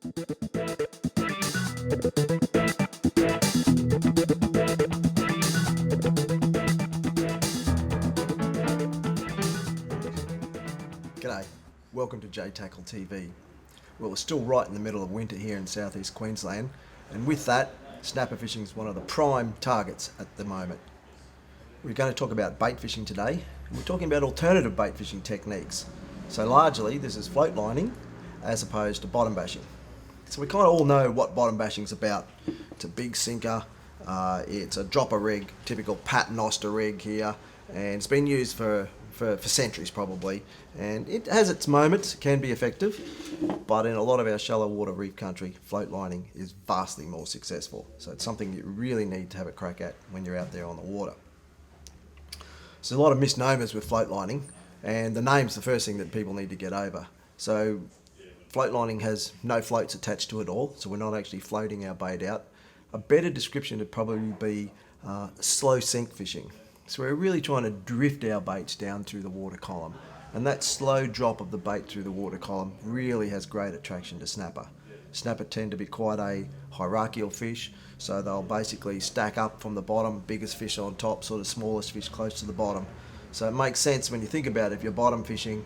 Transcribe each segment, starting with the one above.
G'day, welcome to JTACKLE TV. Well, we're still right in the middle of winter here in southeast Queensland, and with that, snapper fishing is one of the prime targets at the moment. We're going to talk about bait fishing today, and we're talking about alternative bait fishing techniques. So largely this is float lining as opposed to bottom bashing. So we kind of all know what bottom bashing is about. It's a big sinker, it's a dropper rig, typical paternoster rig here, and it's been used for centuries probably, and it has its moments, can be effective, but in a lot of our shallow water reef country, float lining is vastly more successful. So it's something you really need to have a crack at when you're out there on the water. So a lot of misnomers with float lining, and the name's the first thing that people need to get over. So float lining has no floats attached to it at all, so we're not actually floating our bait out. A better description would probably be slow sink fishing. So we're really trying to drift our baits down through the water column, and that slow drop of the bait through the water column really has great attraction to snapper. Snapper tend to be quite a hierarchical fish, so they'll basically stack up from the bottom, biggest fish on top, sort of smallest fish close to the bottom. So it makes sense when you think about it, if you're bottom fishing,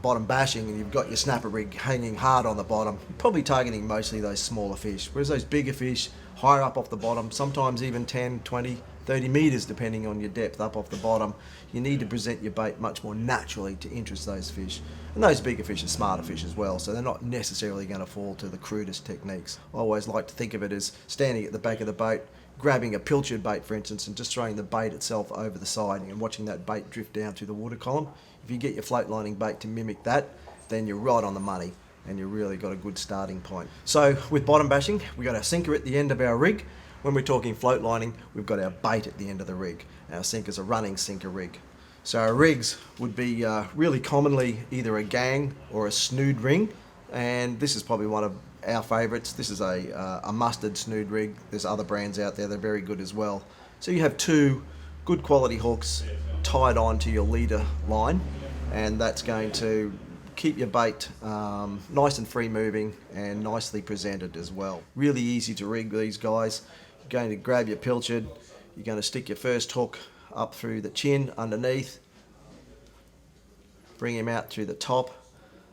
bottom bashing, and you've got your snapper rig hanging hard on the bottom, you're probably targeting mostly those smaller fish, whereas those bigger fish, higher up off the bottom, sometimes even 10, 20, 30 metres depending on your depth up off the bottom, you need to present your bait much more naturally to interest those fish. And those bigger fish are smarter fish as well, so they're not necessarily going to fall to the crudest techniques. I always like to think of it as standing at the back of the boat, grabbing a pilchard bait for instance, and just throwing the bait itself over the side and watching that bait drift down through the water column. If you get your float lining bait to mimic that, then you're right on the money and you've really got a good starting point. So with bottom bashing, we've got our sinker at the end of our rig. When we're talking float lining, we've got our bait at the end of the rig. Our sinker's a running sinker rig. So our rigs would be really commonly either a gang or a snood ring, and this is probably one of our favourites. This is a mustard snood rig. There's other brands out there, they're very good as well. So you have two good quality hooks tied onto your leader line, and that's going to keep your bait nice and free moving and nicely presented as well. Really easy to rig these guys. You're going to grab your pilchard, you're going to stick your first hook up through the chin underneath, bring him out through the top.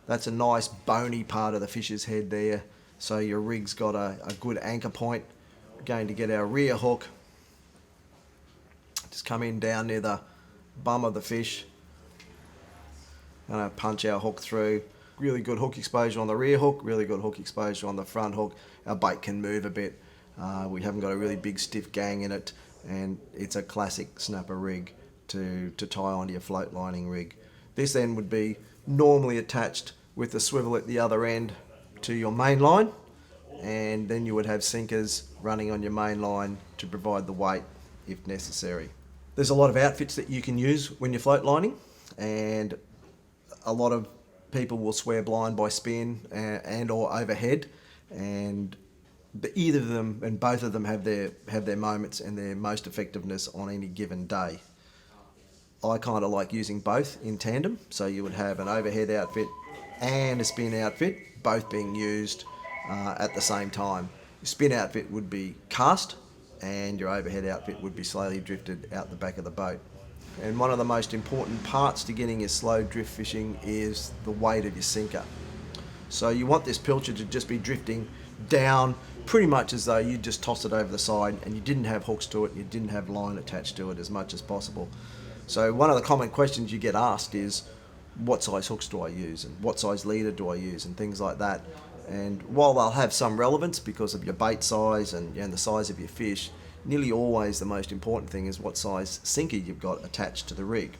That's a nice bony part of the fish's head there, so your rig's got a good anchor point. We're going to get our rear hook, just come in down near the bum of the fish, going to punch our hook through. Really good hook exposure on the rear hook, really good hook exposure on the front hook. Our bait can move a bit. We haven't got a really big stiff gang in it, and it's a classic snapper rig to tie onto your float lining rig. This then would be normally attached with the swivel at the other end to your main line, and then you would have sinkers running on your main line to provide the weight if necessary. There's a lot of outfits that you can use when you're float lining, and a lot of people will swear blind by spin and or overhead, and either of them and both of them have their moments and their most effectiveness on any given day. I kind of like using both in tandem, so you would have an overhead outfit and a spin outfit, both being used at the same time. Your spin outfit would be cast, and your overhead outfit would be slowly drifted out the back of the boat. And one of the most important parts to getting your slow drift fishing is the weight of your sinker. So you want this pilchard to just be drifting down pretty much as though you just tossed it over the side and you didn't have hooks to it, you didn't have line attached to it as much as possible. So one of the common questions you get asked is, what size hooks do I use, and what size leader do I use, and things like that. And while they'll have some relevance because of your bait size and the size of your fish, nearly always the most important thing is what size sinker you've got attached to the rig.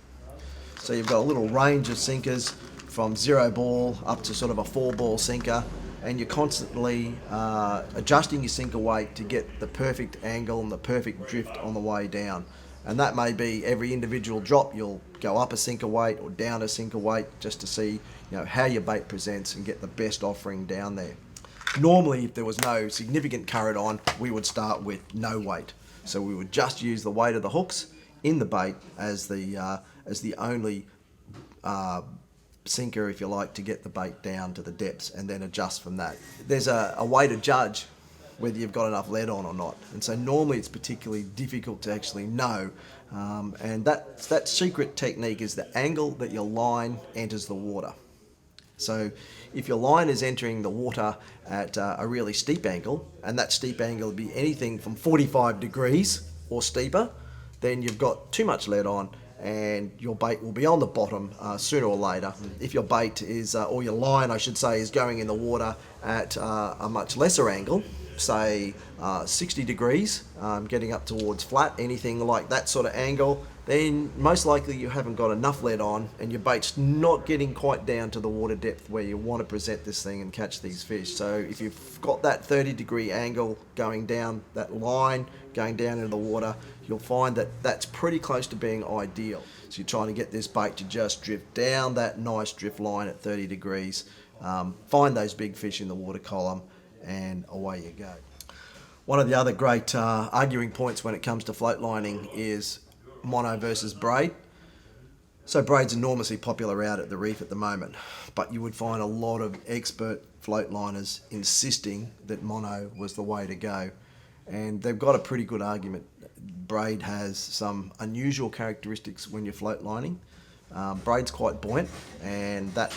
So you've got a little range of sinkers from 0 ball up to sort of a 4 ball sinker, and you're constantly adjusting your sinker weight to get the perfect angle and the perfect drift on the way down. And that may be every individual drop you'll go up a sinker weight or down a sinker weight just to see how your bait presents and get the best offering down there. Normally, if there was no significant current on, we would start with no weight. So we would just use the weight of the hooks in the bait as the only sinker, if you like, to get the bait down to the depths and then adjust from that. There's a way to judge whether you've got enough lead on or not, and so normally it's particularly difficult to actually know, and that secret technique is the angle that your line enters the water. So if your line is entering the water at a really steep angle, and that steep angle would be anything from 45 degrees or steeper, then you've got too much lead on and your bait will be on the bottom sooner or later. If your bait is, or your line I should say, is going in the water at a much lesser angle, say 60 degrees, getting up towards flat, anything like that sort of angle, then most likely you haven't got enough lead on and your bait's not getting quite down to the water depth where you want to present this thing and catch these fish. So if you've got that 30-degree angle going down, that line going down into the water, you'll find that that's pretty close to being ideal. So you're trying to get this bait to just drift down that nice drift line at 30 degrees, find those big fish in the water column, and away you go. One of the other great arguing points when it comes to float lining is mono versus braid. So braid's enormously popular out at the reef at the moment, but you would find a lot of expert float liners insisting that mono was the way to go, and they've got a pretty good argument. Braid has some unusual characteristics when you're float lining. Braid's quite buoyant, and that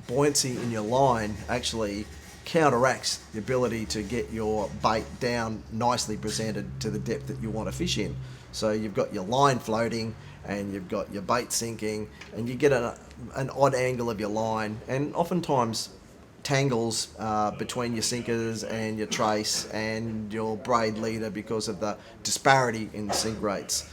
buoyancy in your line actually counteracts the ability to get your bait down nicely presented to the depth that you want to fish in. So you've got your line floating and you've got your bait sinking, and you get an odd angle of your line, and oftentimes tangles between your sinkers and your trace and your braid leader because of the disparity in sink rates.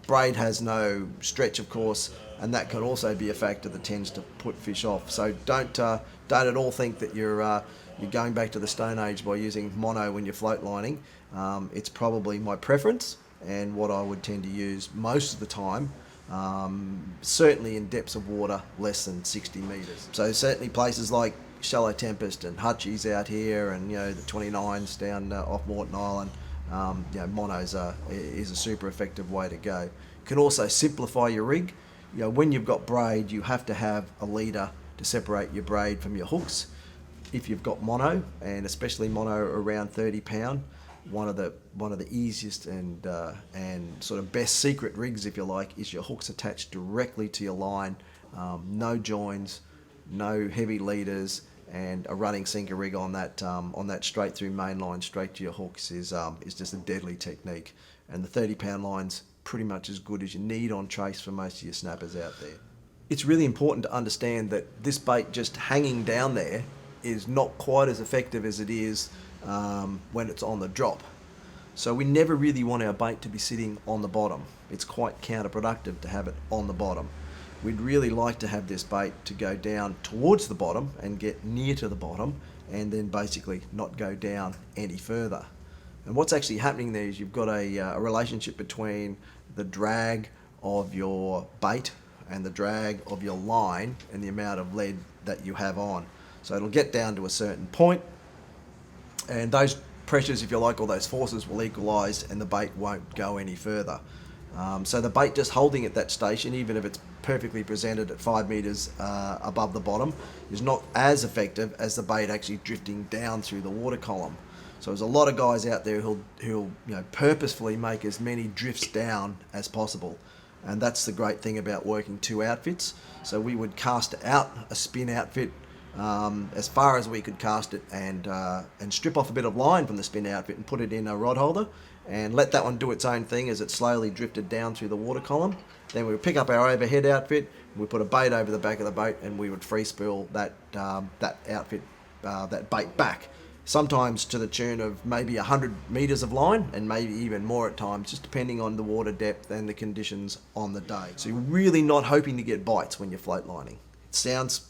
Braid has no stretch, of course, and that can also be a factor that tends to put fish off. So don't at all think that you're going back to the Stone Age by using mono when you're float lining. It's probably my preference and what I would tend to use most of the time, certainly in depths of water less than 60 metres. So certainly places like Shallow Tempest and Hutchies out here, and the 29s down off Moreton Island, monos is a super effective way to go. Can also simplify your rig. When you've got braid, you have to have a leader to separate your braid from your hooks. If you've got mono, and especially mono around 30 pound, one of the easiest and sort of best secret rigs, if you like, is your hooks attached directly to your line, no joins, no heavy leaders, and a running sinker rig on that straight through main line straight to your hooks is just a deadly technique. And the 30 pound line's pretty much as good as you need on trace for most of your snappers out there. It's really important to understand that this bait just hanging down there is not quite as effective as it is when it's on the drop. So we never really want our bait to be sitting on the bottom. It's quite counterproductive to have it on the bottom. We'd really like to have this bait to go down towards the bottom and get near to the bottom, and then basically not go down any further. And what's actually happening there is you've got a relationship between the drag of your bait and the drag of your line and the amount of lead that you have on. So it'll get down to a certain point, and those pressures, if you like, or those forces will equalise, and the bait won't go any further. So the bait just holding at that station, even if it's perfectly presented at 5 metres above the bottom, is not as effective as the bait actually drifting down through the water column. So there's a lot of guys out there who'll purposefully make as many drifts down as possible, and that's the great thing about working two outfits. So we would cast out a spin outfit as far as we could cast it, and strip off a bit of line from the spin outfit and put it in a rod holder and let that one do its own thing as it slowly drifted down through the water column. Then we would pick up our overhead outfit, we put a bait over the back of the boat, and we would free spool that outfit, that bait back, sometimes to the tune of maybe 100 metres of line, and maybe even more at times, just depending on the water depth and the conditions on the day. So you're really not hoping to get bites when you're float lining. It sounds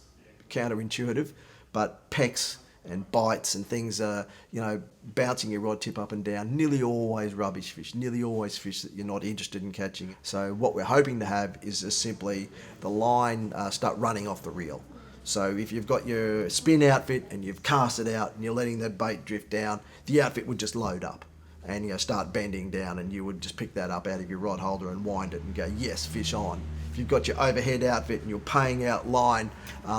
counterintuitive, but pecks and bites and things bouncing your rod tip up and down, nearly always rubbish fish, nearly always fish that you're not interested in catching. So what we're hoping to have is just simply the line start running off the reel. So if you've got your spin outfit and you've cast it out and you're letting that bait drift down, the outfit would just load up and start bending down, and you would just pick that up out of your rod holder and wind it and go, yes, fish on. If you've got your overhead outfit and you're paying out line,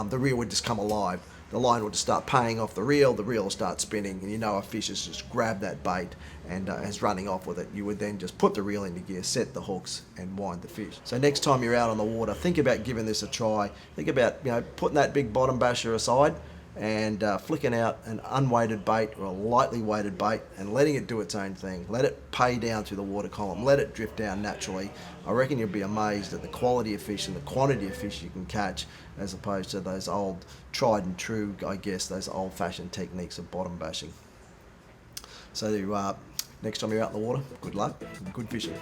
the reel would just come alive. The line will just start paying off the reel will start spinning, and you know a fish has just grabbed that bait and is running off with it. You would then just put the reel into gear, set the hooks, and wind the fish. So next time you're out on the water, think about giving this a try. Think about putting that big bottom basher aside and flicking out an unweighted bait or a lightly weighted bait and letting it do its own thing. Let it pay down through the water column. Let it drift down naturally. I reckon you'll be amazed at the quality of fish and the quantity of fish you can catch, as opposed to those old tried and true, I guess, those old-fashioned techniques of bottom bashing. So next time you're out in the water, good luck and good fishing.